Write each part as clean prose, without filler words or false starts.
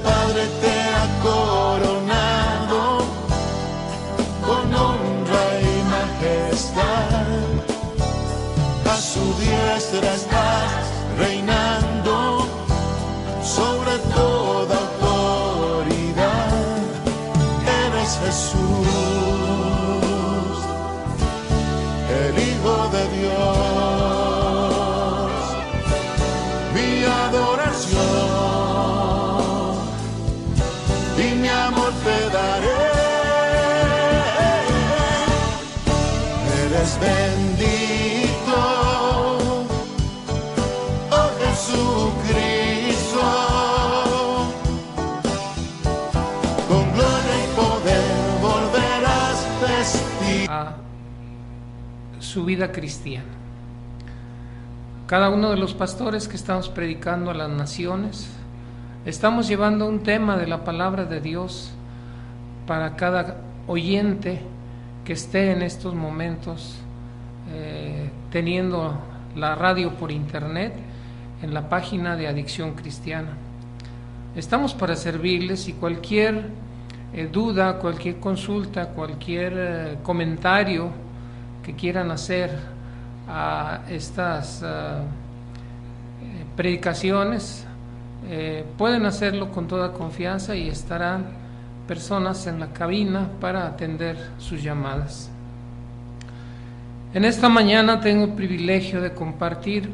Padre te ha coronado con honra y majestad. A su diestra estás reinando sobre toda autoridad. Eres Jesús, el Hijo de Dios. Mi adoración y mi amor te daré. Eres bendito, oh Jesucristo, con gloria y poder volverás vestir a su vida cristiana. Cada uno de los pastores que estamos predicando a las naciones, estamos llevando un tema de la palabra de Dios para cada oyente que esté en estos momentos teniendo la radio por internet en la página de Adicción Cristiana. Estamos para servirles y cualquier duda, cualquier consulta, cualquier comentario que quieran hacer a estas predicaciones, pueden hacerlo con toda confianza y estarán personas en la cabina para atender sus llamadas. En esta mañana tengo el privilegio de compartir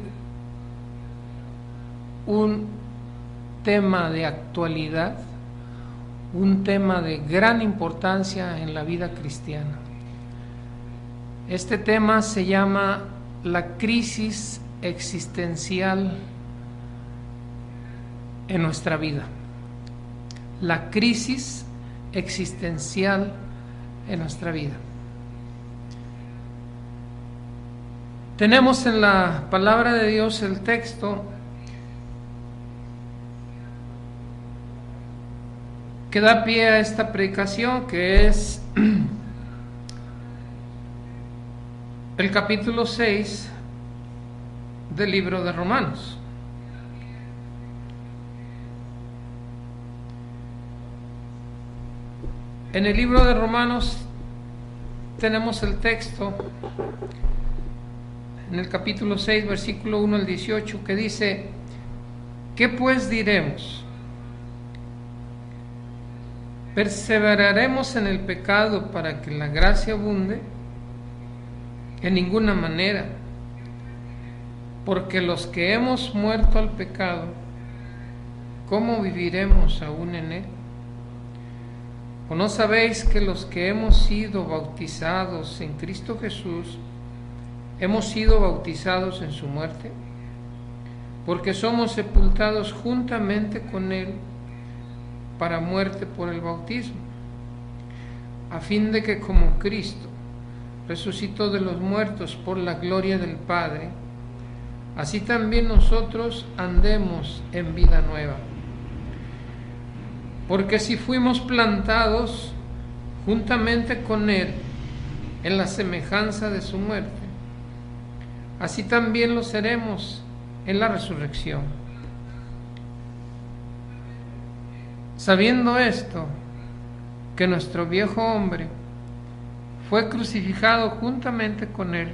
un tema de actualidad, un tema de gran importancia en la vida cristiana. Este tema se llama la crisis existencial en nuestra vida. La crisis existencial en nuestra vida. Tenemos en la palabra de Dios el texto que da pie a esta predicación, que es el capítulo 6 del libro de Romanos. En el libro de Romanos tenemos el texto en el capítulo 6, versículo 1 al 18, que dice: ¿qué pues diremos? ¿Perseveraremos en el pecado para que la gracia abunde? En ninguna manera, porque los que hemos muerto al pecado, ¿cómo viviremos aún en él? ¿O no sabéis que los que hemos sido bautizados en Cristo Jesús, hemos sido bautizados en su muerte? Porque somos sepultados juntamente con él para muerte por el bautismo, a fin de que como Cristo resucitó de los muertos por la gloria del Padre, así también nosotros andemos en vida nueva. Porque si fuimos plantados juntamente con él en la semejanza de su muerte, así también lo seremos en la resurrección. Sabiendo esto, que nuestro viejo hombre fue crucificado juntamente con él,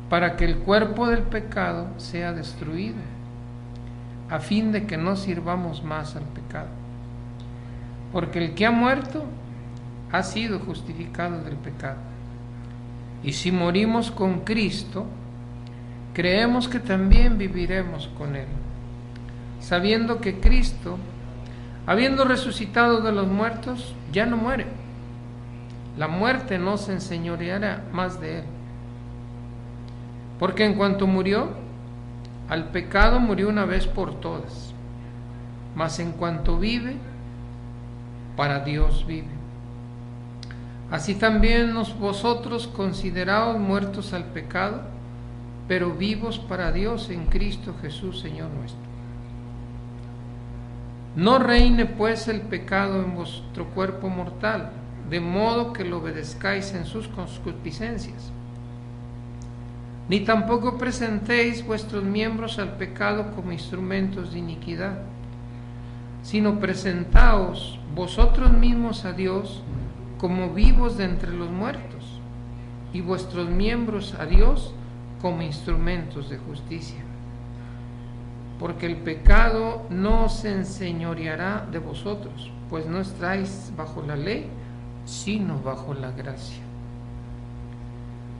para que el cuerpo del pecado sea destruido, a fin de que no sirvamos más al pecado. Porque el que ha muerto ha sido justificado del pecado. Y si morimos con Cristo, creemos que también viviremos con él, sabiendo que Cristo, habiendo resucitado de los muertos, ya no muere. La muerte no se enseñoreará más de él. Porque en cuanto murió, al pecado murió una vez por todas, mas en cuanto vive, para Dios vive. Así también vosotros consideraos muertos al pecado, pero vivos para Dios en Cristo Jesús, Señor nuestro. No reine pues el pecado en vuestro cuerpo mortal, de modo que lo obedezcáis en sus concupiscencias. Ni tampoco presentéis vuestros miembros al pecado como instrumentos de iniquidad, sino presentaos vosotros mismos a Dios como vivos de entre los muertos, y vuestros miembros a Dios como instrumentos de justicia. Porque el pecado no se enseñoreará de vosotros, pues no estáis bajo la ley, sino bajo la gracia.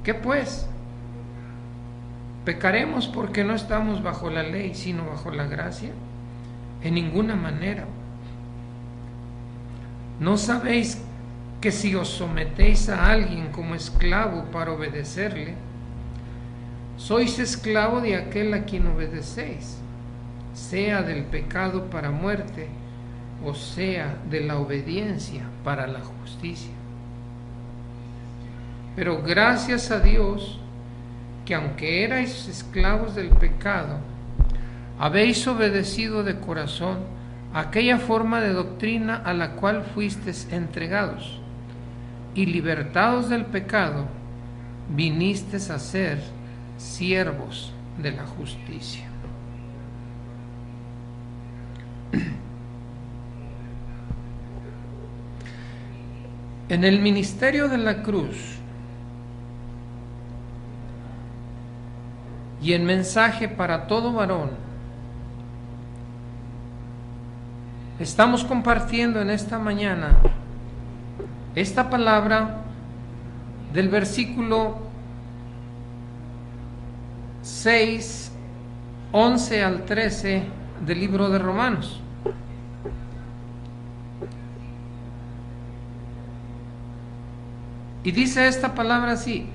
¿Qué pues? ¿Pecaremos porque no estamos bajo la ley, sino bajo la gracia? En ninguna manera. ¿No sabéis que si os sometéis a alguien como esclavo para obedecerle, sois esclavo de aquel a quien obedecéis, sea del pecado para muerte, o sea de la obediencia para la justicia? Pero gracias a Dios, que aunque erais esclavos del pecado, habéis obedecido de corazón aquella forma de doctrina a la cual fuisteis entregados, y libertados del pecado, vinisteis a ser siervos de la justicia. En el ministerio de la cruz y en mensaje para todo varón, estamos compartiendo en esta mañana esta palabra del versículo 6, 11 al 13 del libro de Romanos. Y dice esta palabra así: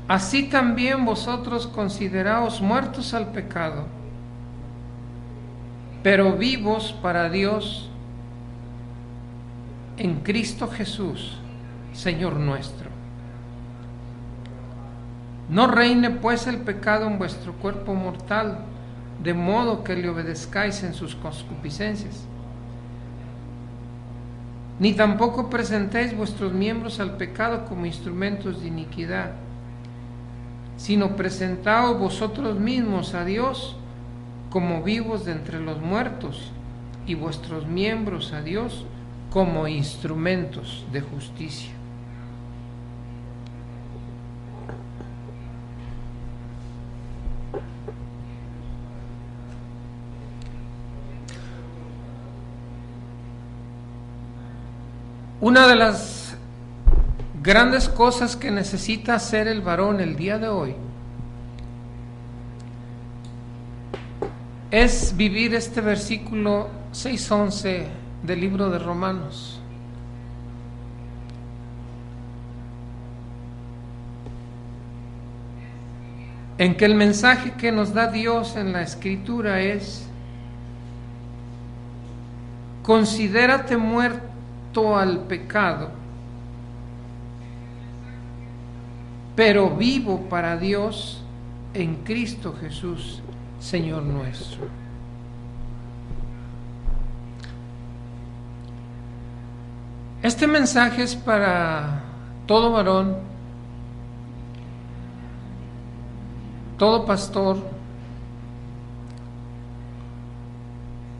así también vosotros consideraos muertos al pecado, pero vivos para Dios en Cristo Jesús, Señor nuestro. No reine pues el pecado en vuestro cuerpo mortal, de modo que le obedezcáis en sus concupiscencias. Ni tampoco presentéis vuestros miembros al pecado como instrumentos de iniquidad, sino presentaos vosotros mismos a Dios como vivos de entre los muertos, y vuestros miembros a Dios como instrumentos de justicia. Una de las grandes cosas que necesita hacer el varón el día de hoy es vivir este versículo 6:11 del libro de Romanos. En que el mensaje que nos da Dios en la Escritura es: considérate muerto al pecado, pero vivo para Dios en Cristo Jesús, Señor nuestro. Este mensaje es para todo varón, todo pastor,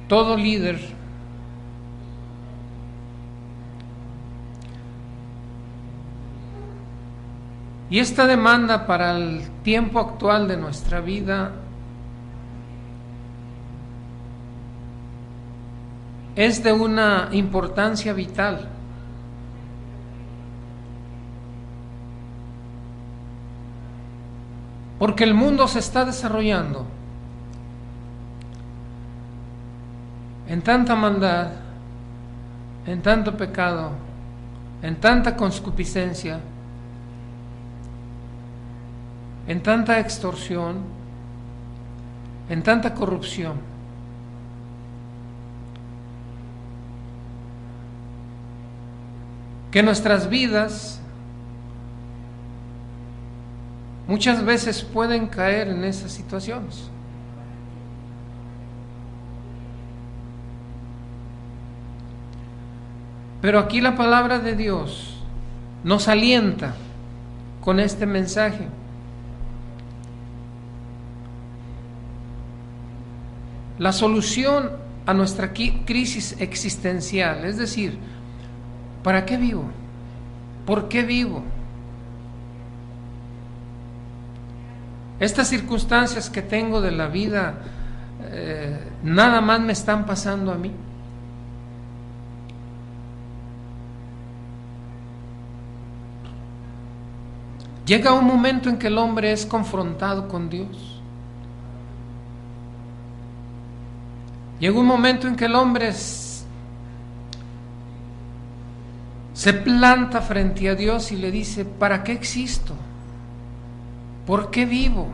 todo líder, y esta demanda para el tiempo actual de nuestra vida es de una importancia vital. Porque el mundo se está desarrollando en tanta maldad, en tanto pecado, en tanta concupiscencia, en tanta extorsión, en tanta corrupción, que nuestras vidas muchas veces pueden caer en esas situaciones. Pero aquí la palabra de Dios nos alienta con este mensaje. la solución a nuestra crisis existencial, es decir, ¿para qué vivo? ¿Por qué vivo? Estas circunstancias que tengo de la vida, nada más me están pasando a mí. Llega un momento en que el hombre es confrontado con Dios. Llega un momento en que el hombre se planta frente a Dios y le dice: ¿para qué existo? ¿Por qué vivo?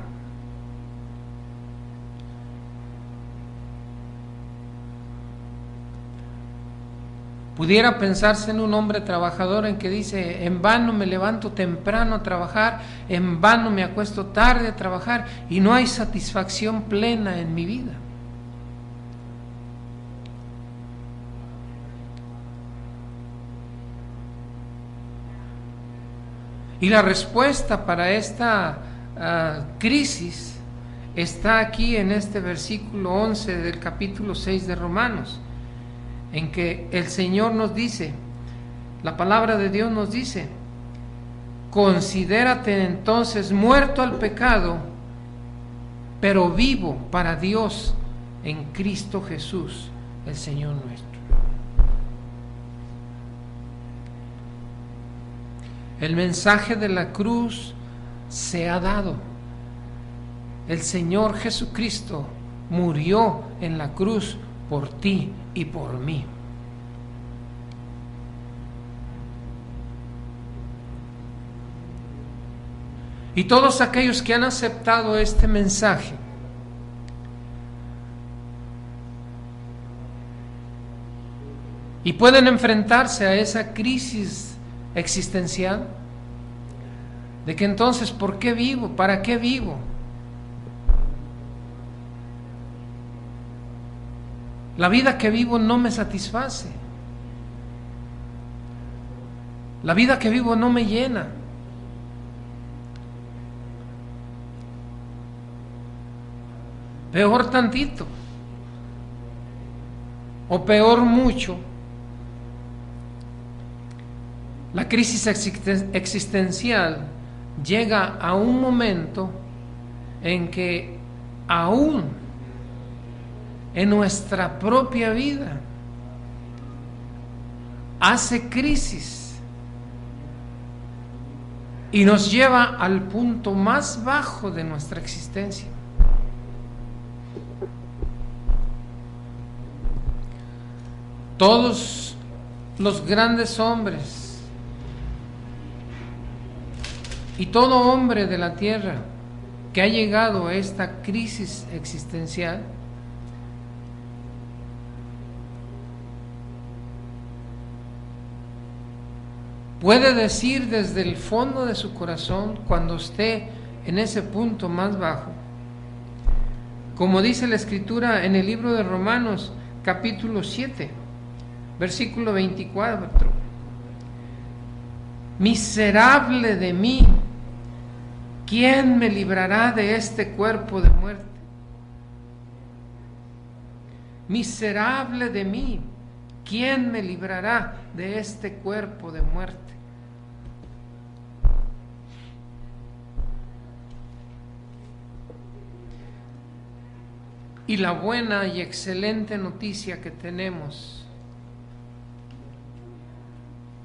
Pudiera pensarse en un hombre trabajador en que dice: en vano me levanto temprano a trabajar, en vano me acuesto tarde a trabajar y no hay satisfacción plena en mi vida. Y la respuesta para esta crisis está aquí en este versículo 11 del capítulo 6 de Romanos, en que el Señor nos dice, la palabra de Dios nos dice: considérate entonces muerto al pecado, pero vivo para Dios en Cristo Jesús, el Señor nuestro. El mensaje de la cruz se ha dado. El Señor Jesucristo murió en la cruz por ti y por mí. Y todos aquellos que han aceptado este mensaje y pueden enfrentarse a esa crisis existencial de que entonces, ¿por qué vivo? ¿Para qué vivo? La vida que vivo no me satisface. La vida que vivo no me llena. Peor tantito, o peor mucho, la crisis existencial llega a un momento en que aún en nuestra propia vida hace crisis y nos lleva al punto más bajo de nuestra existencia. Todos los grandes hombres y todo hombre de la tierra que ha llegado a esta crisis existencial puede decir desde el fondo de su corazón, cuando esté en ese punto más bajo, como dice la Escritura en el libro de Romanos capítulo 7, versículo 24: miserable de mí, ¿quién me librará de este cuerpo de muerte? Miserable de mí, ¿quién me librará de este cuerpo de muerte? Y la buena y excelente noticia que tenemos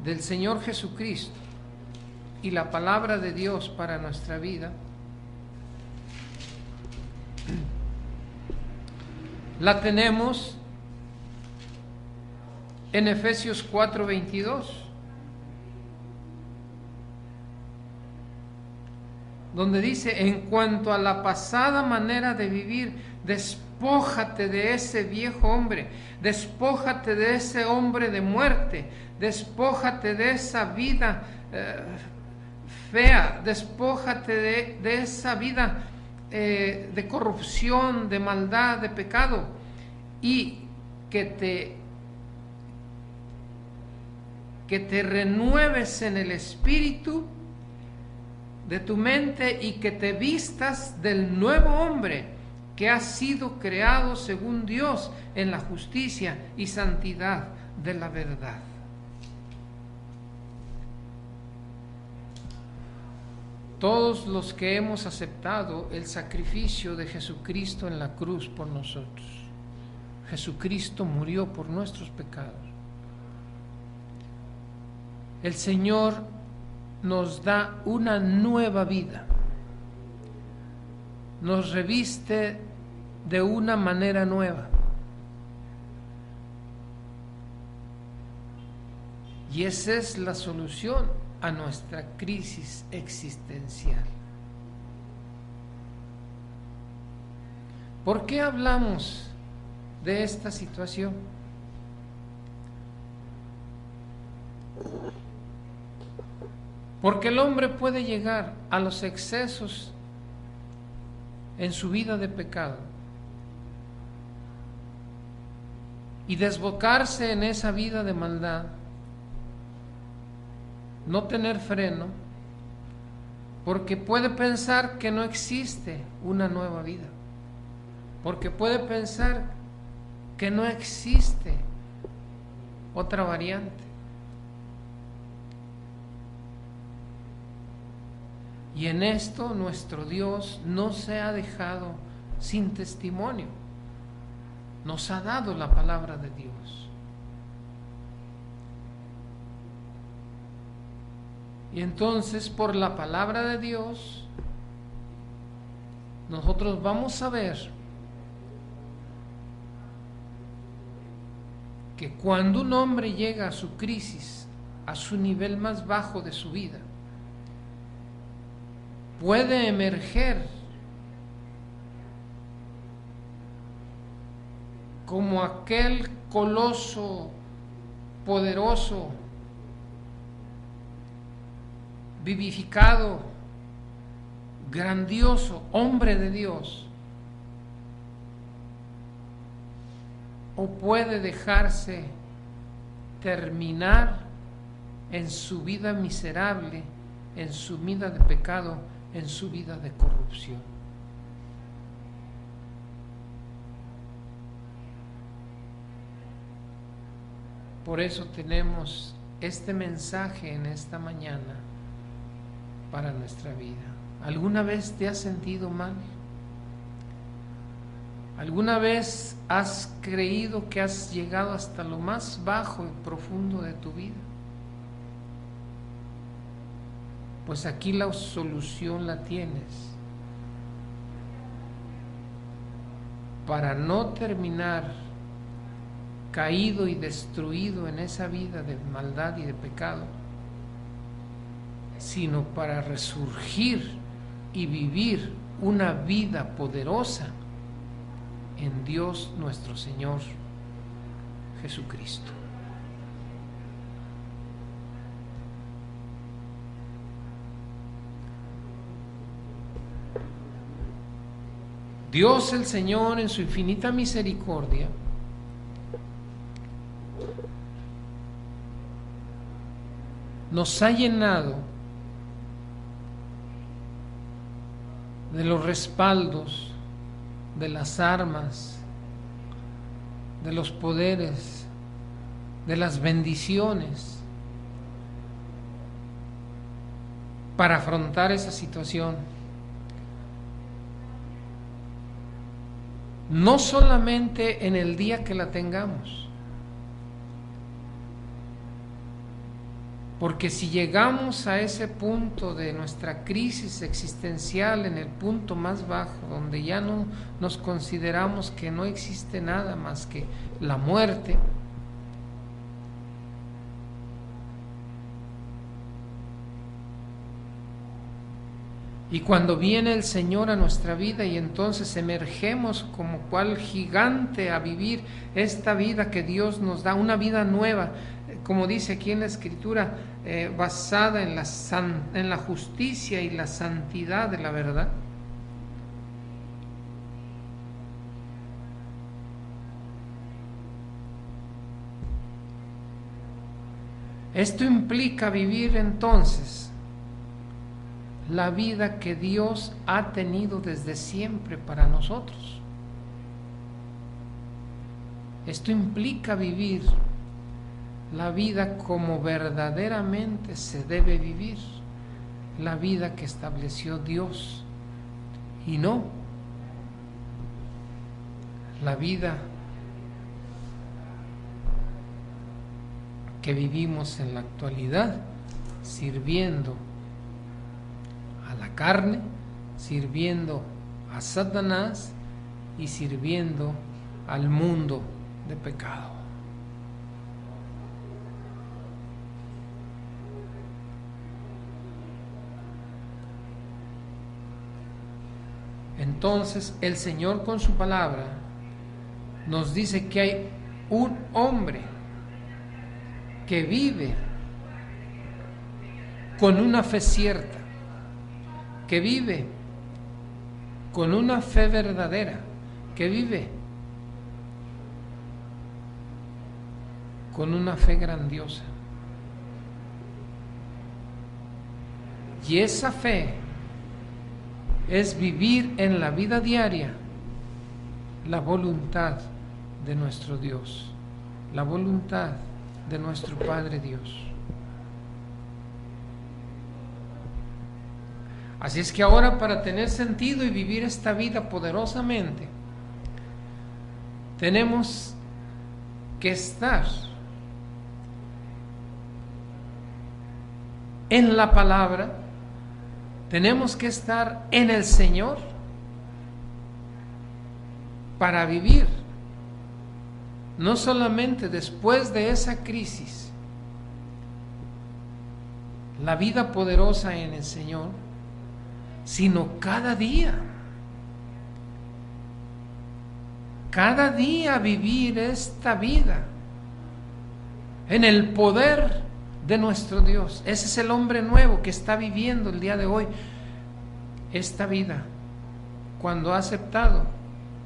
del Señor Jesucristo y la palabra de Dios para nuestra vida la tenemos en Efesios 4:22, donde dice: en cuanto a la pasada manera de vivir, despójate de ese viejo hombre, despójate de ese hombre de muerte, despójate de esa vida fea, despójate de esa vida de corrupción, de maldad, de pecado, y que te renueves en el espíritu de tu mente y que te vistas del nuevo hombre, que ha sido creado según Dios en la justicia y santidad de la verdad. Todos los que hemos aceptado el sacrificio de Jesucristo en la cruz por nosotros. Jesucristo murió por nuestros pecados. El Señor nos da una nueva vida. Nos reviste de una manera nueva. Y esa es la solución a nuestra crisis existencial. ¿Por qué hablamos de esta situación? Porque el hombre puede llegar a los excesos en su vida de pecado y desbocarse en esa vida de maldad, no tener freno, porque puede pensar que no existe una nueva vida, porque puede pensar que no existe otra variante. Y en esto nuestro Dios no se ha dejado sin testimonio. Nos ha dado la palabra de Dios. Y entonces, por la palabra de Dios, nosotros vamos a ver que cuando un hombre llega a su crisis, a su nivel más bajo de su vida, puede emerger como aquel coloso poderoso, vivificado, grandioso, hombre de Dios, o puede dejarse terminar en su vida miserable, en su vida de pecado, en su vida de corrupción. Por eso tenemos este mensaje en esta mañana para nuestra vida. ¿Alguna vez te has sentido mal? ¿Alguna vez has creído que has llegado hasta lo más bajo y profundo de tu vida? Pues aquí la solución la tienes. Para no terminar caído y destruido en esa vida de maldad y de pecado, sino para resurgir y vivir una vida poderosa en Dios nuestro Señor Jesucristo. Dios el Señor, en su infinita misericordia, nos ha llenado de los respaldos, de las armas, de los poderes, de las bendiciones para afrontar esa situación. No solamente en el día que la tengamos, porque si llegamos a ese punto de nuestra crisis existencial, en el punto más bajo, donde ya no nos consideramos que no existe nada más que la muerte, y cuando viene el Señor a nuestra vida y entonces emergemos como cual gigante a vivir esta vida que Dios nos da, una vida nueva, como dice aquí en la Escritura, basada en la justicia y la santidad de la verdad. Esto implica vivir entonces la vida que Dios ha tenido desde siempre para nosotros. Esto implica vivir la vida como verdaderamente se debe vivir, la vida que estableció Dios, y no la vida que vivimos en la actualidad, sirviendo a la carne, sirviendo a Satanás y sirviendo al mundo de pecado. Entonces el Señor con su palabra nos dice que hay un hombre que vive con una fe cierta, que vive con una fe verdadera, que vive con una fe grandiosa. Y esa fe es vivir en la vida diaria la voluntad de nuestro Dios, la voluntad de nuestro Padre Dios. Así es que ahora, para tener sentido y vivir esta vida poderosamente, tenemos que estar en la palabra, tenemos que estar en el Señor para vivir, no solamente después de esa crisis, la vida poderosa en el Señor, sino cada día vivir esta vida en el poder de nuestro Dios. Ese es el hombre nuevo que está viviendo el día de hoy esta vida, cuando ha aceptado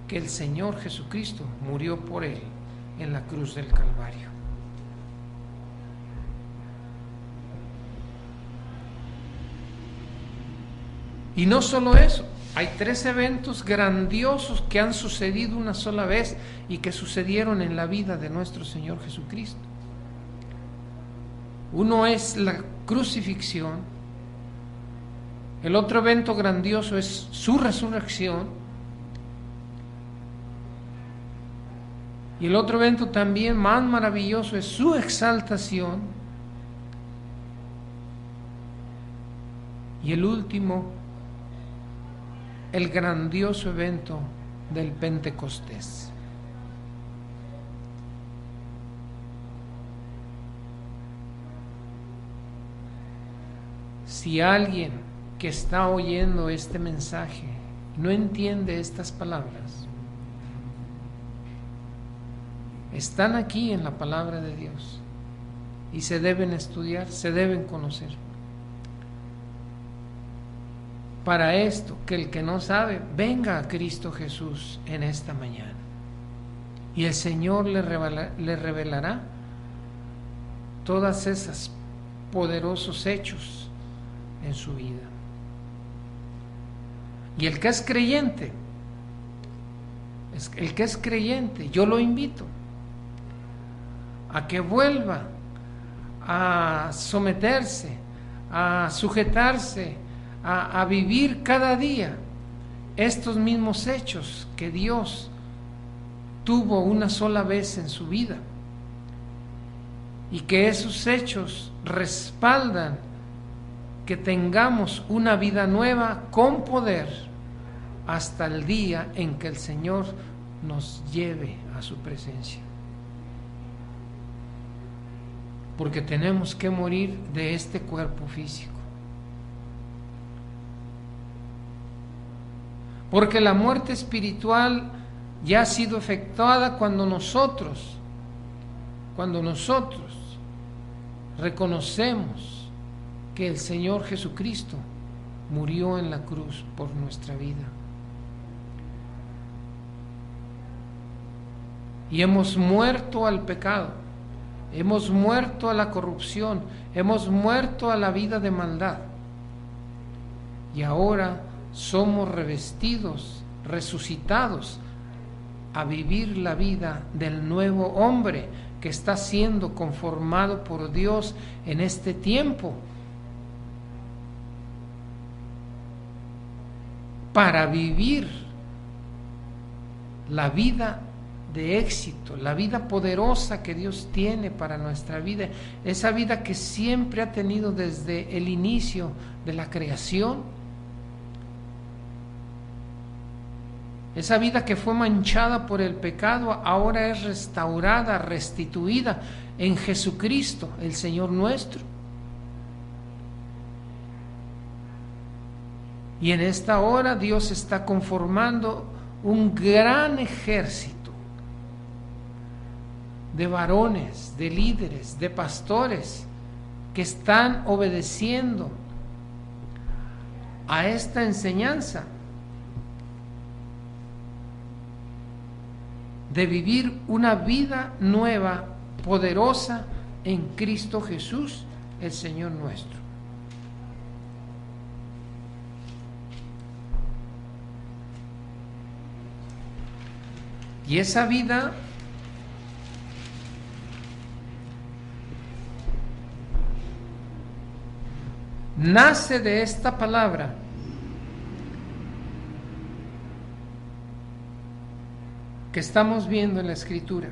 que el Señor Jesucristo murió por él en la cruz del Calvario. Y no solo eso, hay 3 eventos grandiosos que han sucedido una sola vez y que sucedieron en la vida de nuestro Señor Jesucristo. Uno es la crucifixión, el otro evento grandioso es su resurrección, y el otro evento también más maravilloso es su exaltación, y el último, el grandioso evento del Pentecostés. Si alguien que está oyendo este mensaje no entiende estas palabras, están aquí en la palabra de Dios y se deben estudiar, se deben conocer. Para esto, que el que no sabe, venga a Cristo Jesús en esta mañana y el Señor le revelará todas esas poderosos hechos en su vida. Y el que es creyente, yo lo invito a que vuelva a someterse, a sujetarse, a vivir cada día estos mismos hechos que Dios tuvo una sola vez en su vida, y que esos hechos respaldan que tengamos una vida nueva con poder hasta el día en que el Señor nos lleve a su presencia. Porque tenemos que morir de este cuerpo físico. Porque la muerte espiritual ya ha sido efectuada cuando nosotros reconocemos que el Señor Jesucristo murió en la cruz por nuestra vida. Y hemos muerto al pecado, hemos muerto a la corrupción, hemos muerto a la vida de maldad. Y ahora somos revestidos, resucitados a vivir la vida del nuevo hombre que está siendo conformado por Dios en este tiempo, para vivir la vida de éxito, la vida poderosa que Dios tiene para nuestra vida, esa vida que siempre ha tenido desde el inicio de la creación, esa vida que fue manchada por el pecado, ahora es restaurada, restituida en Jesucristo, el Señor nuestro. Y en esta hora Dios está conformando un gran ejército de varones, de líderes, de pastores que están obedeciendo a esta enseñanza de vivir una vida nueva, poderosa en Cristo Jesús, el Señor nuestro. Y esa vida nace de esta palabra que estamos viendo en la Escritura.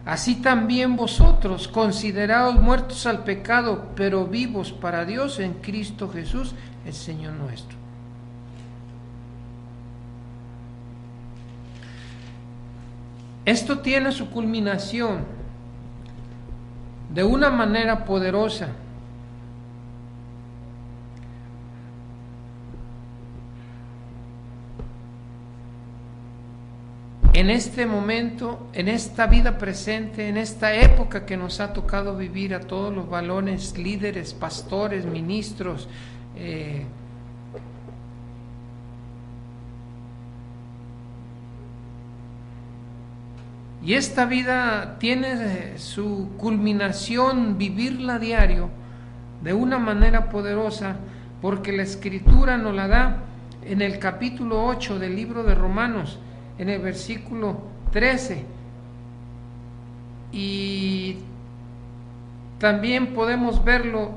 Así también vosotros, consideraos muertos al pecado, pero vivos para Dios en Cristo Jesús, el Señor nuestro. Esto tiene su culminación de una manera poderosa en este momento, en esta vida presente, en esta época que nos ha tocado vivir a todos los varones, líderes, pastores, ministros, y esta vida tiene su culminación, vivirla a diario, de una manera poderosa, porque la Escritura nos la da en el capítulo 8 del libro de Romanos, en el versículo 13. Y también podemos verlo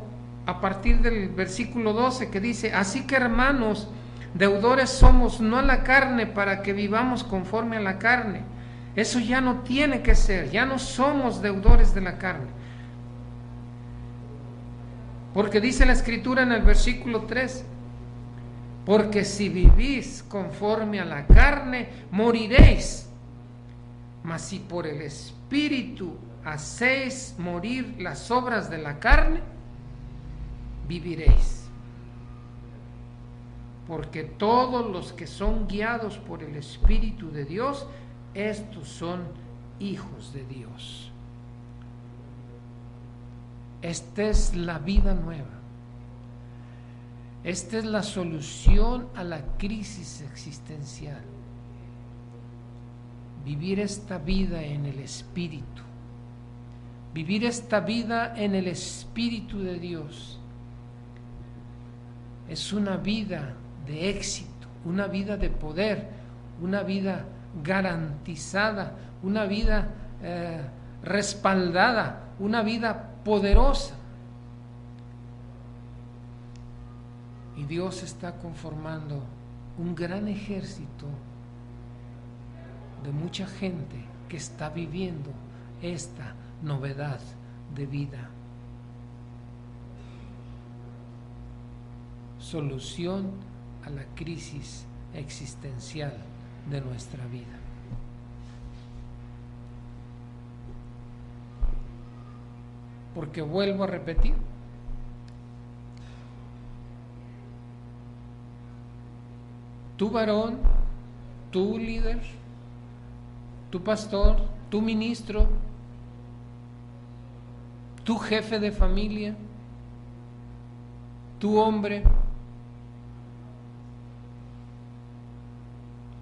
a partir del versículo 12, que dice: así que, hermanos, deudores somos no a la carne, para que vivamos conforme a la carne. Eso ya no tiene que ser, ya no somos deudores de la carne. Porque dice la Escritura en el versículo 3: porque si vivís conforme a la carne, moriréis. Mas si por el Espíritu hacéis morir las obras de la carne, viviréis. Porque todos los que son guiados por el Espíritu de Dios, estos son hijos de Dios. Esta es la vida nueva. Esta es la solución a la crisis existencial. Vivir esta vida en el Espíritu. Vivir esta vida en el Espíritu de Dios. Es una vida de éxito, una vida de poder, una vida garantizada, una vida respaldada, una vida poderosa. Y Dios está conformando un gran ejército de mucha gente que está viviendo esta novedad de vida. Solución a la crisis existencial de nuestra vida. Porque vuelvo a repetir, tu varón, tu líder, tu pastor, tu ministro, tu jefe de familia, tu hombre,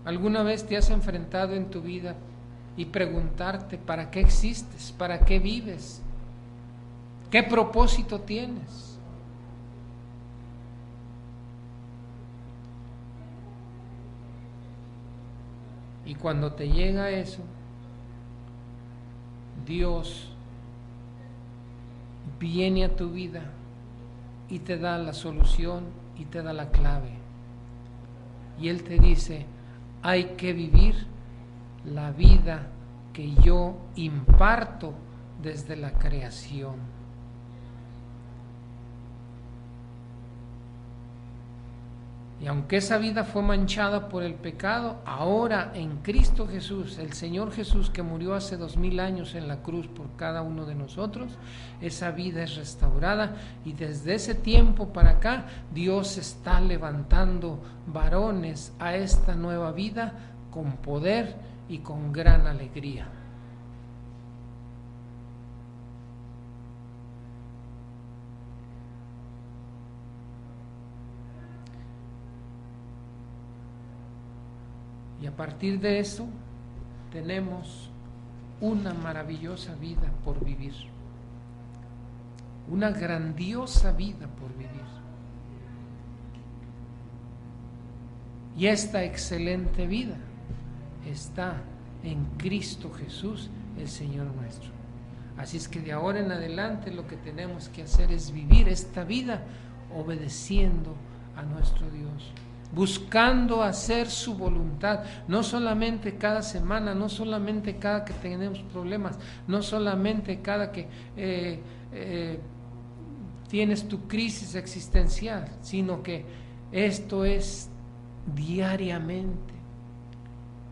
¿alguna vez te has enfrentado en tu vida y preguntarte para qué existes, para qué vives, qué propósito tienes? cuando te llega eso, Dios viene a tu vida y te da la solución y te da la clave. Y Él te dice, hay que vivir la vida que yo imparto desde la creación. Y aunque esa vida fue manchada por el pecado, ahora en Cristo Jesús, el Señor Jesús que murió hace 2000 años en la cruz por cada uno de nosotros, esa vida es restaurada y desde ese tiempo para acá Dios está levantando varones a esta nueva vida con poder y con gran alegría. Y a partir de eso tenemos una maravillosa vida por vivir, una grandiosa vida por vivir. Y esta excelente vida está en Cristo Jesús, el Señor nuestro. Así es que de ahora en adelante lo que tenemos que hacer es vivir esta vida obedeciendo a nuestro Dios, buscando hacer su voluntad, no solamente cada semana, no solamente cada que tenemos problemas, no solamente cada que tienes tu crisis existencial, sino que esto es diariamente.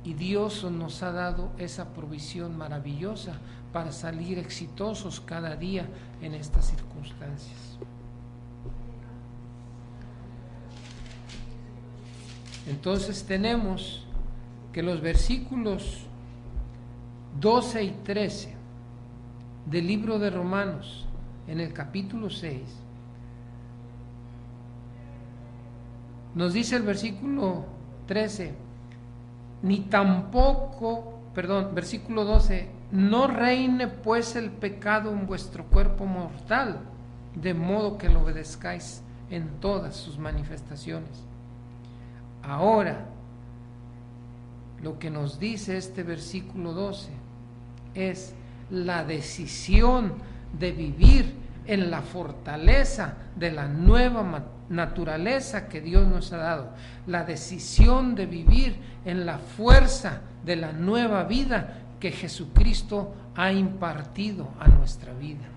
Y Dios nos ha dado esa provisión maravillosa para salir exitosos cada día en estas circunstancias. Entonces tenemos que los versículos 12 y 13 del libro de Romanos, en el capítulo 6, nos dice el versículo 13, versículo 12, no reine pues el pecado en vuestro cuerpo mortal, de modo que lo obedezcáis en todas sus manifestaciones. Ahora, lo que nos dice este versículo 12 es la decisión de vivir en la fortaleza de la nueva naturaleza que Dios nos ha dado, la decisión de vivir en la fuerza de la nueva vida que Jesucristo ha impartido a nuestra vida.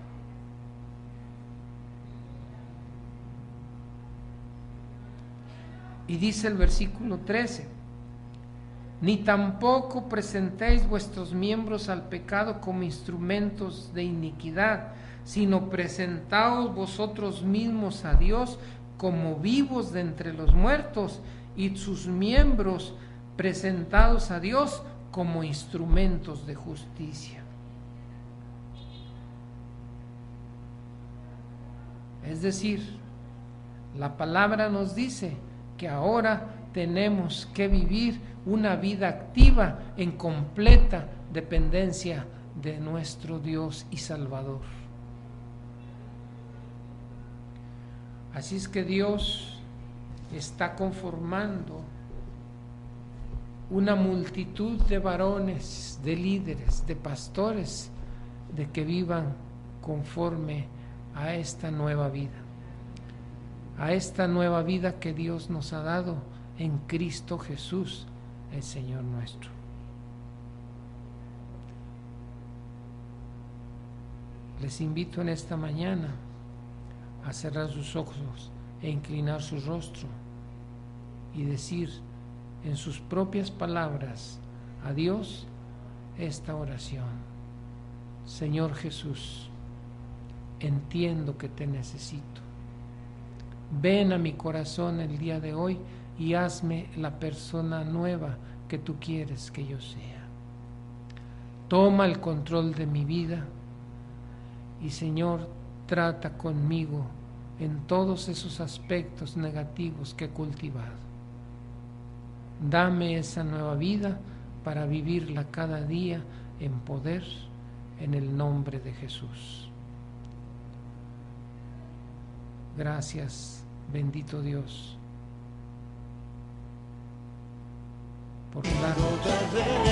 Y dice el versículo 13, ni tampoco presentéis vuestros miembros al pecado como instrumentos de iniquidad, sino presentaos vosotros mismos a Dios como vivos de entre los muertos, y sus miembros presentados a Dios como instrumentos de justicia. Es decir, la palabra nos dice que ahora tenemos que vivir una vida activa en completa dependencia de nuestro Dios y Salvador. Así es que Dios está conformando una multitud de varones, de líderes, de pastores, de que vivan conforme a esta nueva vida. A esta nueva vida que Dios nos ha dado en Cristo Jesús, el Señor nuestro. Les invito en esta mañana a cerrar sus ojos e inclinar su rostro y decir en sus propias palabras a Dios esta oración: Señor Jesús, entiendo que te necesito. Ven a mi corazón el día de hoy y hazme la persona nueva que tú quieres que yo sea. Toma el control de mi vida y, Señor, trata conmigo en todos esos aspectos negativos que he cultivado. Dame esa nueva vida para vivirla cada día en poder, en el nombre de Jesús. Gracias, bendito Dios, por darnos de